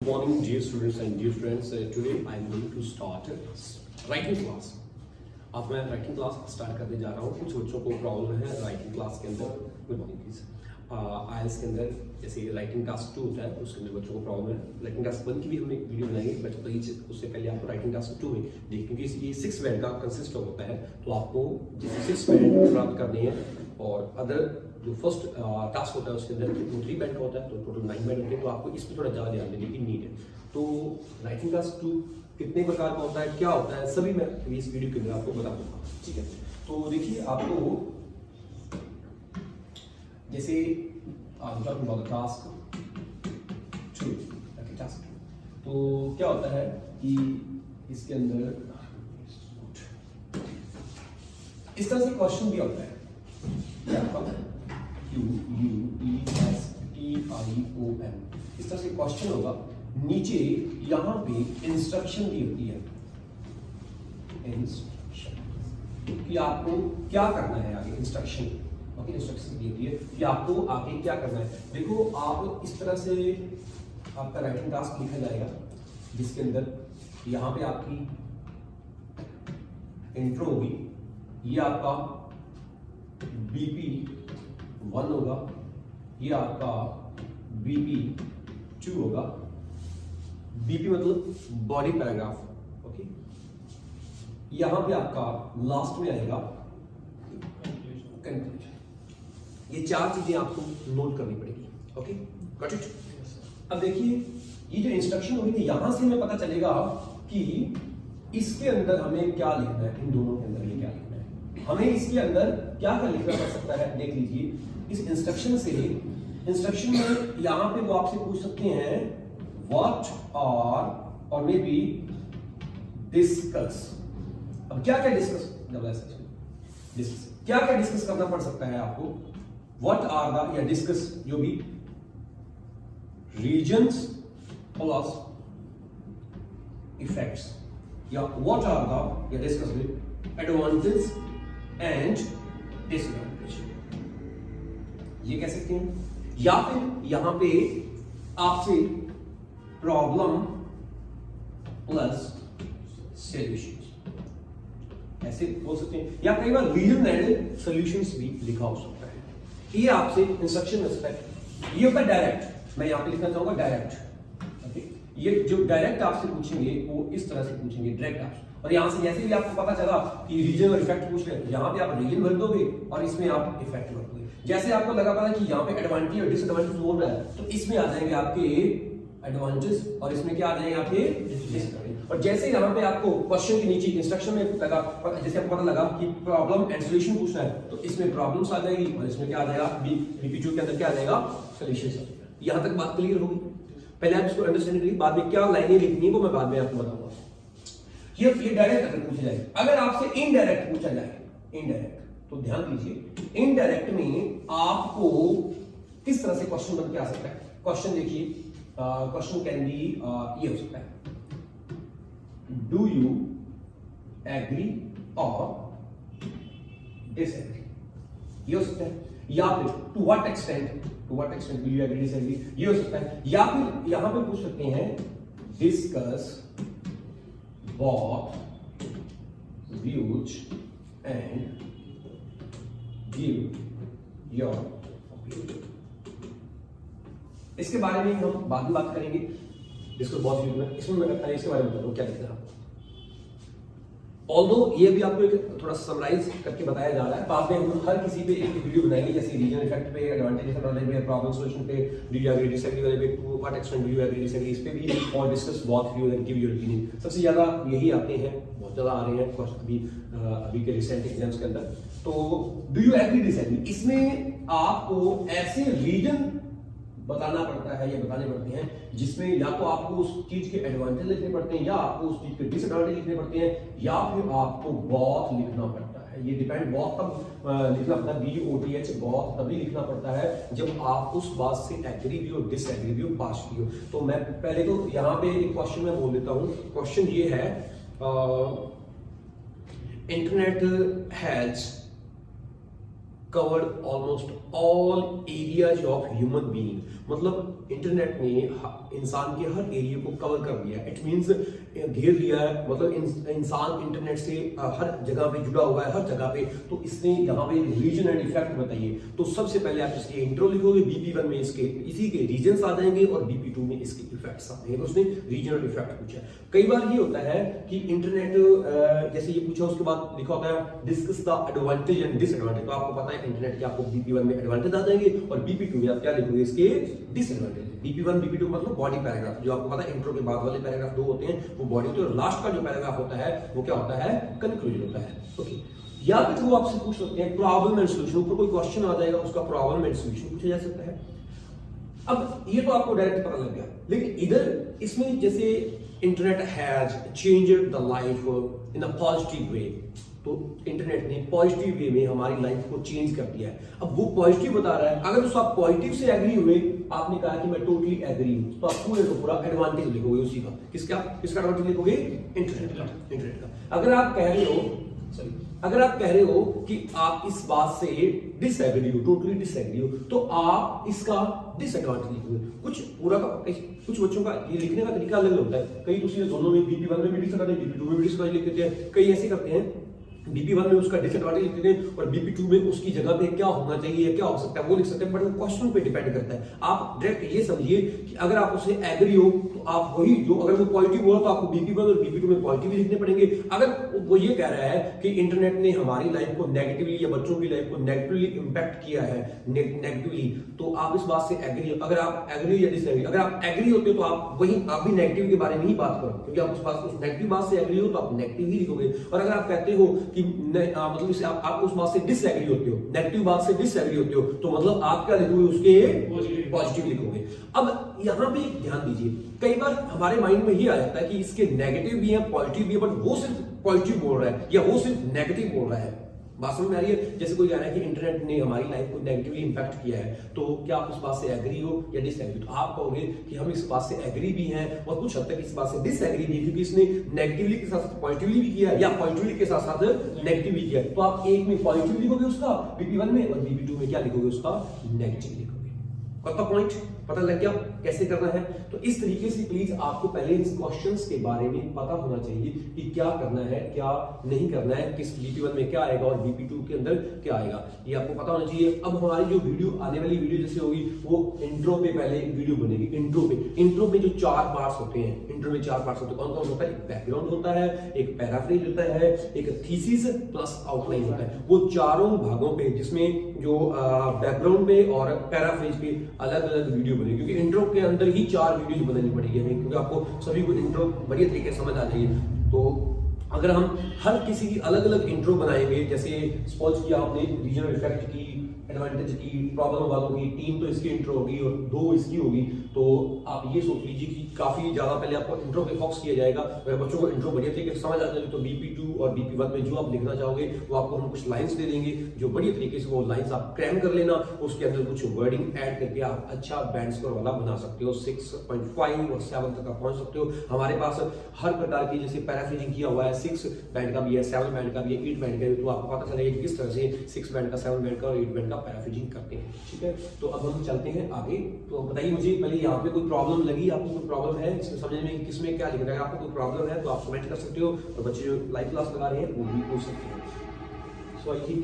Good morning, dear students and dear friends. Today I am going to start writing class. अब मैं writing class start करने जा रहा हूँ। कुछ बच्चों को प्रॉब्लम है राइटिंग क्लास के अंदर। Good morning please. आईएलटीएस के अंदर जैसे राइटिंग क्लास 2 होता है उसके अंदर बच्चों को प्रॉब्लम है। राइटिंग क्लास 1 की भी हमने वीडियो बनाई है, बट प्लीज उससे पहले आपको राइटिंग क्लास 2 में देखिए, क्योंकि ये 6 वर्ड का कंसिस्ट होता है, तो आपको जैसे 6 वर्ड प्राप्त करने हैं और अदर जो फर्स्ट टास्क होता है उसके अंदर 3 बैड का होता है, तो टोटल 9 बैड होते हैं। तो आपको इस पर थोड़ा ज़्यादा ध्यान देने की नीड है। तो राइटिंग क्लास 2 कितने प्रकार का होता है, क्या होता है, सभी मैं इस वीडियो के अंदर आपको बता दूंगा। ठीक है, तो देखिए आपको जैसे टास्क 2, तो क्या होता है कि इसके अंदर इस तरह से क्वेश्चन दिया होता है। QUESTION इस तरह से क्वेश्चन होगा। नीचे यहां पे इंस्ट्रक्शन दी होती है, इंस्ट्रक्शन कि आपको क्या करना है आगे। इंस्ट्रक्शन ओके, इंस्ट्रक्शन दी होती है कि आपको आगे क्या करना है। देखो आप इस तरह से आपका राइटिंग टास्क लिखा जाएगा, जिसके अंदर यहां पे आपकी इंट्रो होगी, ये आपका BP1 होगा, ये आपका BP2 होगा। BP मतलब बॉडी पैराग्राफ। ओके, यहां पे आपका लास्ट में आएगा कंक्लूजन। ये 4 चीजें आपको नोट करनी पड़ेगी। Okay, got it. अब देखिए ये जो इंस्ट्रक्शन होगी, यहां से हमें पता चलेगा कि इसके अंदर हमें क्या लिखना है। इन दोनों के अंदर ये क्या लिखना है, हमें इसके अंदर क्या क्या लिखना पड़ सकता है। देख लीजिए इस इंस्ट्रक्शन से, इंस्ट्रक्शन में यहां पे वो आपसे पूछ सकते हैं व्हाट आर और मे बी डिस्कस। अब क्या क्या डिस्कस, क्या क्या डिस्कस करना पड़ सकता है आपको। व्हाट आर द या डिस्कस जो भी रीजन्स प्लस इफेक्ट्स, या व्हाट आर द या discuss with advantage and disadvantage, ये कह सकते हैं। या फिर यहां पे आपसे प्रॉब्लम प्लस सॉल्यूशंस ऐसे बोल सकते हैं, या कई बार रीजन एंड सॉल्यूशंस भी लिखा हो सकता है। ये आपसे इंस्ट्रक्शन में सकता है। ये होता है डायरेक्ट, मैं यहां पे लिखना चाहूंगा डायरेक्ट। ओके, ये जो डायरेक्ट आपसे पूछेंगे वो इस तरह से पूछेंगे डायरेक्ट आपसे। और यहां से जैसे भी आपको पता चला कि रीजन और इफेक्ट पूछ रहे हैं, यहां पे आप रीजन भर दोगे और इसमें आप इफेक्ट भर दोगे। जैसे आपको लगा पता कि यहां पे एडवांटेज और डिसएडवांटेज बोल रहा है, तो इसमें आ जाएंगे आपके एडवांटेज और इसमें क्या आ जाएंगे आपके डिसएडवांटेज। और जैसे यहां पे आपको क्वेश्चन के नीचे इंस्ट्रक्शन में लगा, जैसे आपको पता लगा कि प्रॉब्लम एंड सॉल्यूशन पूछना है, तो इसमें प्रॉब्लम्स आ जाएगी और इसमें क्या आ जाएगा, BP2 के अंदर क्या आ जाएगा, सॉल्यूशंस। यहां तक बात क्लियर होगी। पहले आप इसको अंडरस्टैंड करिए, बाद में क्या लाइनें लिखनी है वो मैं बाद में आपको बताऊंगा। ये डायरेक्ट अगर पूछा जाए, अगर आपसे इनडायरेक्ट पूछा जाए, इनडायरेक्ट, तो ध्यान दीजिए इनडायरेक्ट में आपको किस तरह से क्वेश्चन बन के आ सकता है। क्वेश्चन देखिए, क्वेश्चन कैन बी ये हो सकता है, डू यू एग्री और डिसएग्री, ये हो सकता है। या फिर to what extent do you agree disagree, ये हो सकता है। या फिर यहां पे पूछ सकते हैं discuss both views and give your opinion। इसके बारे में हम बाद में बात करेंगे, डिस्कस both views में। इसमें मैं पहले इसके बारे में बताऊं क्या लिखना है। ऑल्दो ये भी आपको एक थोड़ा समराइज करके बताया जा रहा है, बाद में हम हर किसी पे एक वीडियो बनाएंगे, जैसे रीजन इफेक्ट पे, एडवांटेज डिसएडवांटेज पे, प्रॉब्लम सॉल्यूशन पे, डू यू एग्री डिसएग्री वाले पे, to what extent do you agree disagree, इस पे भी, और discuss both view and give your opinion. सबसे ज्यादा यही आते हैं, बहुत ज्यादा आ रहे हैं क्वेश्चन अभी के रिसेंट एग्जाम्स के अंदर। तो डू यू एग्री डिसएग्री, इसमें आपको ऐसे रीजन बताना पड़ता है या बताने पड़ते हैं जिसमें या तो आपको उस चीज के एडवांटेज लिखने पड़ते हैं, या आपको उस चीज के डिसएडवांटेज लिखने पड़ते हैं, या फिर आपको बहुत लिखना पड़ता है। ये डिपेंड, बहुत तब लिखना पड़ता है, BOTH बहुत तभी लिखना पड़ता है जब आप उस बात से एग्री भी हो, डिसएग्री भी हो, पास भी हो। तो मैं पहले तो यहाँ पे एक क्वेश्चन में बोल देता हूँ। क्वेश्चन ये है, internet has covered almost all areas of human being, मतलब इंटरनेट ने इंसान के हर एरिया को कवर कर दिया, इट मींस घेर लिया है। मतलब इंसान इंटरनेट से हर जगह पे जुड़ा हुआ है, हर जगह पे। तो इसने यहाँ पे रीजन एंड इफेक्ट बताइए, तो सबसे पहले आप इसके इंट्रो लिखोगे, BP1 में इसके इसी के रीजन्स आ जाएंगे और BP2 में इसके इफेक्ट्स आ जाएंगे। उसने रीजन एंड इफेक्ट पूछा। कई बार ये होता है कि इंटरनेट जैसे ये पूछा, उसके बाद लिखा होता है discuss the advantage and disadvantage. तो आपको पता है इंटरनेट के आपको BP1 में एडवांटेज आ जाएंगे और BP2 में आप क्या लिखोगे, इसके डिसएडवांटेज। BP1 BP2 मतलब बॉडी पैराग्राफ, जो आपको पता है इंट्रो के बाद वाले पैराग्राफ दो होते हैं, वो बॉडी होते हैं, और लास्ट का जो पैराग्राफ होता है वो क्या होता है, कंक्लूजन होता है। ओके, या फिर वो आपसे पूछ सकते हैं प्रॉब्लम एंड सॉल्यूशन, ऊपर कोई क्वेश्चन आ जाएगा, उसका प्रॉब्लम एंड सॉल्यूशन पूछा जा सकता है। अब ये तो आपको डायरेक्ट पता लग गया, लेकिन इधर इसमें जैसे internet has changed the life in a positive way, तो इंटरनेट ने पॉजिटिव वे में हमारी लाइफ को चेंज कर दिया है। अब वो पॉजिटिव बता रहा है, अगर तो आप पॉजिटिव से एग्री हुए, आपने कहा कि मैं टोटली एग्री हूं, तो आप पूरे को पूरा एडवांटेज लिखोगे उसी का। किसका एडवांटेज लिखोगे, इंटरनेट का। अगर आप कह रहे हो कि आप इस बात से डिसएग्री हो, टोटली डिसएग्री हो, तो आप इसका डिसएडवांटेज लिखोगे। कुछ पूरा का कुछ बच्चों का ये लिखने का तरीका अलग होता है। कई तो दोनों में BP1 में भी डिसएडवांटेज, BP2 में भी डिसएडवांटेज लिख देते हैं। कई ऐसे करते हैं BP1 में उसका डिसएडवांटेज लिख देते हैं और BP2 में उसकी जगह पे क्या होना चाहिए, क्या हो सकता है वो लिख सकते हैं, बट वो क्वेश्चन पे डिपेंड करता है। आप डायरेक्ट ये समझिए कि अगर आप उससे एग्री हो तो आप वही जो, अगर वो पॉजिटिव हो तो आपको BP1 और BP2 में पॉजिटिव लिखने पड़ेंगे। अगर वो ये कह रहा है कि इंटरनेट ने हमारी लाइफ को नेगेटिवली या बच्चों की लाइफ को नेगेटिवली इंपैक्ट किया है नेगेटिवली, तो आप इस बात से एग्री हो। अगर आप एग्री या डिसएग्री, अगर आप एग्री होते हो तो आप भी नेगेटिव के बारे में ही बात करो, क्योंकि आप उस नेगेटिव बात से एग्री हो तो आप नेगेटिव ही लिखोगे। और अगर आप कहते हो कि मतलब आप उस बात से डिसएग्री होते हो, नेगेटिव बात से डिसएग्री होते हो, तो मतलब आप क्या लिखोगे, उसके पॉजिटिव लिखोगे। अब यहां पे ध्यान दीजिए, कई बार हमारे माइंड में ये आ जाता है कि इसके नेगेटिव भी है, पॉजिटिव भी है, बट वो सिर्फ पॉजिटिव बोल रहा है या वो सिर्फ नेगेटिव बोल रहा है। बात समझ में आ रही है? जैसे कोई कह रहा है कि इंटरनेट ने हमारी लाइफ को नेगेटिवली इंपैक्ट किया है, तो क्या आप इस बात से एग्री हो या डिसएग्री? तो आप कहोगे कि हम इस बात से एग्री भी हैं और कुछ हद तक इस बात से डिसएग्री भी, क्योंकि इसने नेगेटिवली के साथ पॉजिटिवली भी किया या पॉजिटिवली के साथ साथ नेगेटिव भी किया। तो आप एक में पॉजिटिव लिखोगे उसका BP1 में, और BP2 में क्या लिखोगे, उसका नेगेटिव लिखोगे। पता पॉइंट पता लग गया कैसे करना है? तो इस तरीके से प्लीज आपको पहले इस क्वेश्चंस के बारे में पता होना चाहिए कि क्या करना है, क्या नहीं करना है, किस BP1 में क्या आएगा और BP2 के अंदर क्या आएगा, ये आपको पता होना चाहिए। अब हमारी जो वीडियो आने वाली वीडियो जैसे होगी, वो इंट्रो पे पहले वीडियो बनेगी। इंट्रो में जो 4 पार्ट्स होते हैं, इंट्रो में 4 पार्ट्स होते हैं, कौन कौन होता है? एक बैकग्राउंड होता है, एक पैराफ्रेज होता है, एक थीसिस प्लस आउटलाइन होता है। वो चारों भागों पे, जिसमें जो बैकग्राउंड पे और पैराफ्रेज पे अलग अलग वीडियो बनेगी, क्योंकि इंट्रो के अंदर ही 4 वीडियोज बनानी पड़ेगी हमें, क्योंकि आपको सभी को इंट्रो बढ़िया तरीके से समझ आ जाएगी। तो अगर हम हर किसी की अलग अलग इंट्रो बनाएंगे, जैसे सपोज किया आपने रीजनल इफेक्ट की, एडवांटेज की, प्रॉब्लम वालों की, 3 तो इसकी इंट्रो होगी और 2 इसकी होगी, तो आप ये सोच लीजिए कि काफी ज्यादा पहले आपको इंट्रो पे फोकस किया जाएगा। अगर बच्चों को इंट्रो बढ़िया तरीके से समझ आ जाएगी तो BP2 और BP1 में जो आप लिखना चाहोगे वो आपको हम कुछ लाइंस दे देंगे, जो बढ़िया तरीके से वो लाइंस आप क्रैम कर लेना, उसके अंदर कुछ वर्डिंग ऐड करके आप अच्छा बैंड स्कोर वाला बना सकते हो, 6.5 और 7 तक आप पहुंच सकते हो। हमारे पास हर प्रकार की, जैसे पैराफ्रेजिंग किया हुआ है, 6 बैंड का भी है, 7 बैंड का भी है, 8 बैंड का भी, तो आपको पता चलेगा कि किस तरह से 6 बैंड का, 7 बैंड का और 8 बैंड का पैराफ्रेजिंग करते हैं। ठीक है, तो अब हम चलते हैं आगे। तो बताइए मुझे पहले यहाँ पे कोई प्रॉब्लम लगी, आपको कोई प्रॉब्लम है इसमें समझने में, किसमें क्या लिखना है? आपको कोई प्रॉब्लम है तो आप कमेंट कर सकते हो, और बच्चे जो लाइव क्लास लगा रहे हैं वो भी पूछ सकते हैं। सो आई थिंक